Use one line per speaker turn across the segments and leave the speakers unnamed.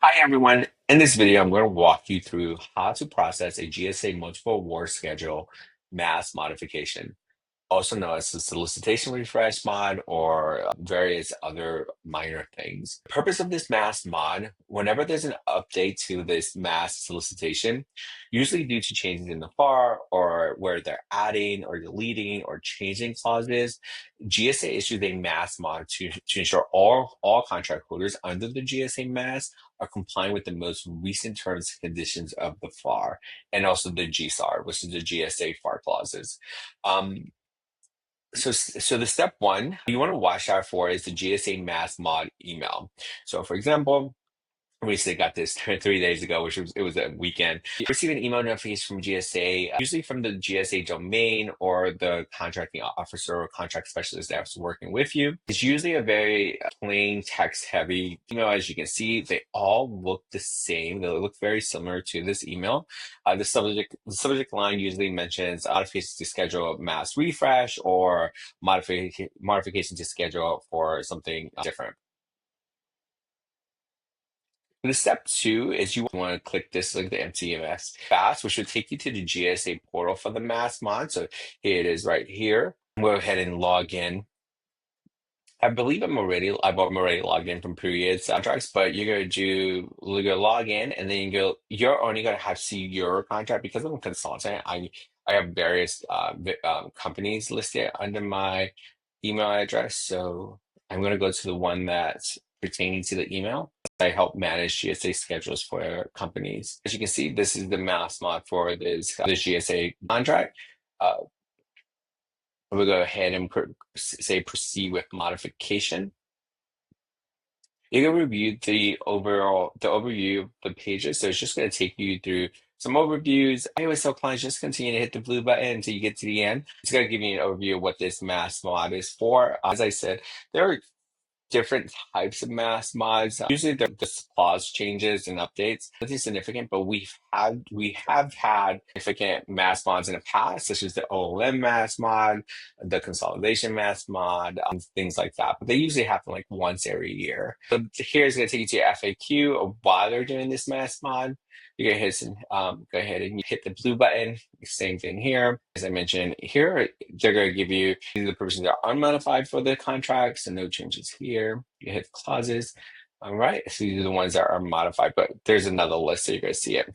Hi everyone. In this video, I'm going to walk you through how to process a GSA multiple award schedule mass modification, also known as the solicitation refresh mod or various other minor things. The purpose of this mass mod, whenever there's an update to this mass solicitation, usually due to changes in the FAR or where they're adding or deleting or changing clauses, GSA issues a mass mod to ensure all contract holders under the GSA mass are complying with the most recent terms and conditions of the FAR and also the GSAR, which is the GSA FAR clauses. Um, so the step one you want to watch out for is the GSA Mass Mod email. So for example, I recently got this 3 days ago, it was a weekend. You receive an email notification from GSA, usually from the GSA domain or the contracting officer or contract specialist that's working with you. It's usually a very plain text heavy email. As you can see, they all look the same. They look very similar to this email. The subject line usually mentions modifications to schedule mass refresh or modification to schedule for something different. The step two is you want to click this link, the MTMS Fast, which will take you to the GSA portal for the mass mod. So here it is right here. Go ahead and log in. I'm already logged in from previous contracts, but you're gonna log in and then you're only gonna have to see your contract because I'm a consultant. I have various companies listed under my email address. So I'm gonna go to the one that's pertaining to the email. I help manage GSA schedules for companies. As you can see, this is the mass mod for this GSA contract. Uh, we'll go ahead and say proceed with modification. You can review the overview of the pages. So it's just going to take you through some overviews. I always tell clients just continue to hit the blue button until you get to the end. It's going to give you an overview of what this mass mod is for. As I said, there are different types of mass mods. Usually the clause changes and updates. Nothing significant, but we have had significant mass mods in the past, such as the OLM mass mod, the consolidation mass mod, things like that. But they usually happen like once every year. So here's going to take you to your FAQ of why they're doing this mass mod. You're gonna go ahead and hit the blue button. Same thing here. As I mentioned here, they're gonna give you these are the provisions that are unmodified for the contracts and no changes here. You hit clauses. All right, so these are the ones that are modified, but there's another list, so you're gonna see it.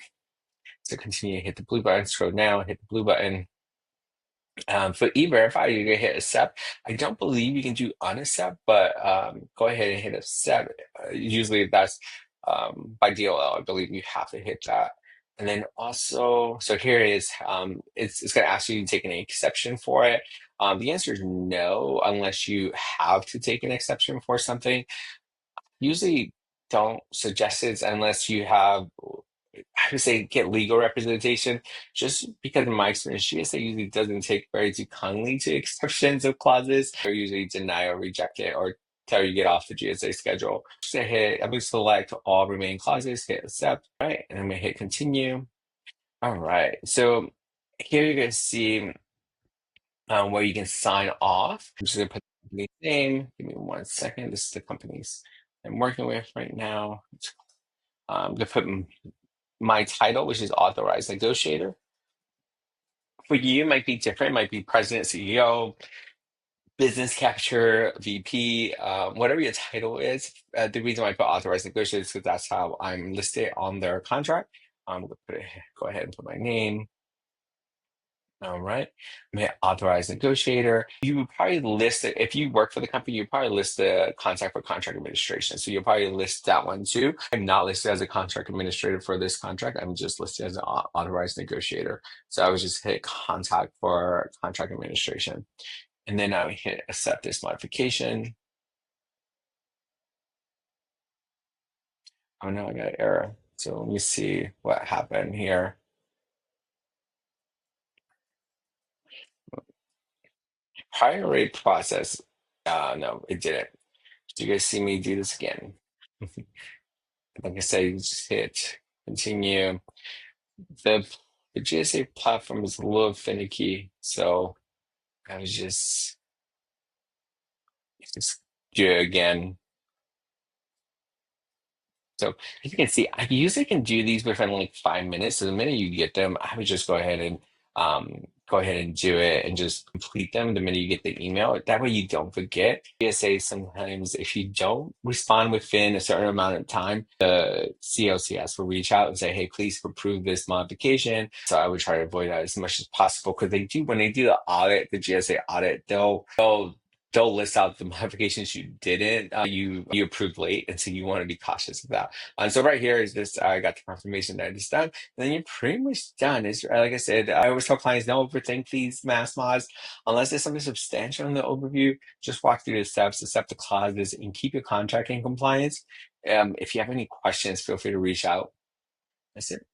So continue, hit the blue button, scroll down, hit the blue button. For e-verify, you're gonna hit accept. I don't believe you can do unaccept, but go ahead and hit accept. Usually that's by DLL, I believe you have to hit that. And then also, so here it is. It's gonna ask you to take an exception for it. The answer is no, unless you have to take an exception for something. Usually don't suggest it unless you have I would say get legal representation, just because in my experience, GSA usually doesn't take very too kindly to exceptions of clauses. They usually deny or reject it or tell you get off the GSA schedule. So I'm gonna select all remaining clauses, hit accept, right? And I'm gonna hit continue. All right. So here you're gonna see where you can sign off. I'm just gonna put the company's name. Give me 1 second. This is the companies I'm working with right now. I'm gonna put my title, which is authorized negotiator. For you, it might be different. It might be president, CEO, business capture, VP, whatever your title is. The reason why I put authorized negotiator is because that's how I'm listed on their contract. I'm going to go ahead and put my name. All right. I'm gonna hit authorized negotiator. You would probably list it if you work for the company, you probably list the contact for contract administration. So you'll probably list that one too. I'm not listed as a contract administrator for this contract. I'm just listed as an authorized negotiator. So I would just hit contact for contract administration. And then I would hit accept this modification. Oh no, I got an error. So let me see what happened here. Higher rate process. No, it didn't. Do you guys see me do this again? Like I said, you just hit continue. The the GSA platform is a little finicky, so I was just do it again. So as you can see, I usually can do these within like 5 minutes. So the minute you get them, I would just go ahead and do it and just complete them the minute you get the email. That way you don't forget. GSA sometimes if you don't respond within a certain amount of time, the CLCS will reach out and say, hey, please approve this modification. So I would try to avoid that as much as possible because they do when they do the audit, the GSA audit, they'll list out the modifications you didn't you approved late, and so you want to be cautious of that. So right here is this I got the confirmation that it's done, and then you're pretty much done. It's like I said, I always tell clients don't overthink these mass mods unless there's something substantial in the overview. Just walk through the steps, accept the clauses, and keep your contract in compliance. If you have any questions, feel free to reach out. That's it.